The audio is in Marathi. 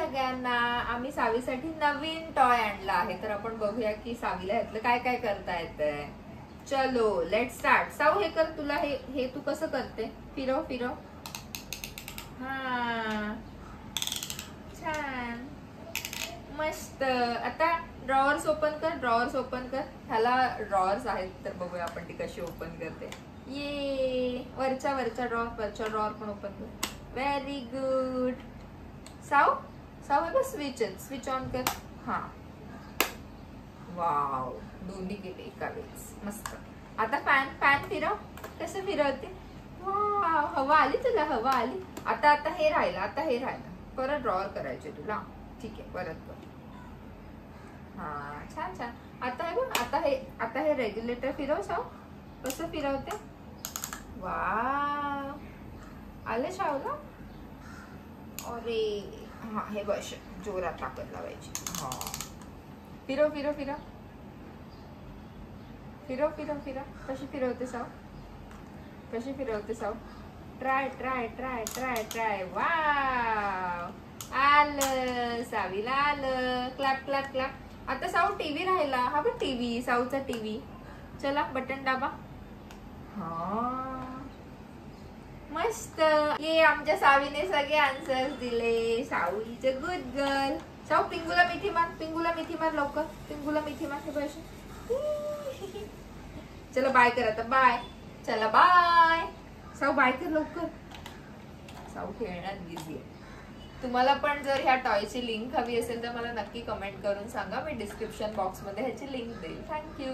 सगळ्यांना. आम्ही सावीसाठी नवीन टॉय आणला आहे, तर आपण बघूया की सावीला ह्यातलं काय काय करता येतंय. चलो लेट स्टार्ट. साऊ हे कर, तुला हे तू कसं करते? फिरव फिरव. हा छान मस्त. आता ड्रॉवर्स ओपन कर, ड्रॉवर्स ओपन कर. ह्याला ड्रॉवर्स आहेत तर बघूया आपण ती कशी ओपन करते. ये वरच्या ड्रॉवर पण ओपन कर. Very good. साऊ हे बघ स्विच ऑन कर. हा वाव, दोन्ही केले एका वेळेस, मस्त. आता फॅन फिरव. कसं फिरवते? वाव, हवा आली तुला, हवा आली. आता हे राहिलं, परत ड्रॉवर करायचे तुला. ठीक आहे, परत कर. हा छान. आता हे बघ, आता हे रेग्युलेटर फिरव. साऊ कसं फिरवते? वाव, आले शावला. अरे हा, हे बस जोरात ताकद लावायची. हा फिरव. कशी फिरवते साऊ? ट्राय. वाव, आलं सावीला, आलं. क्लॅप. आता साऊ टीव्ही राहिला. हा बघ टीव्ही, साऊचा टीव्ही. चला बटन दाबा. हा मस्त. ये आमच्या सावीने सगळे आन्सर्स दिले. साऊ इज अ गुड गर्ल. साऊ पिंगूला मिठी मार लवकर. पिंगूला मिठी मार. हे बस. चला बाय कर आता. बाय. चला बाय. साऊ बाय कर लवकर. साऊ खेळण्यात बिझी आहे. तुम्हाला पण जर ह्या टॉयची लिंक हवी असेल तर मला नक्की कमेंट करून सांगा. मी डिस्क्रिप्शन बॉक्स मध्ये ह्याची लिंक देईल. थँक्यू.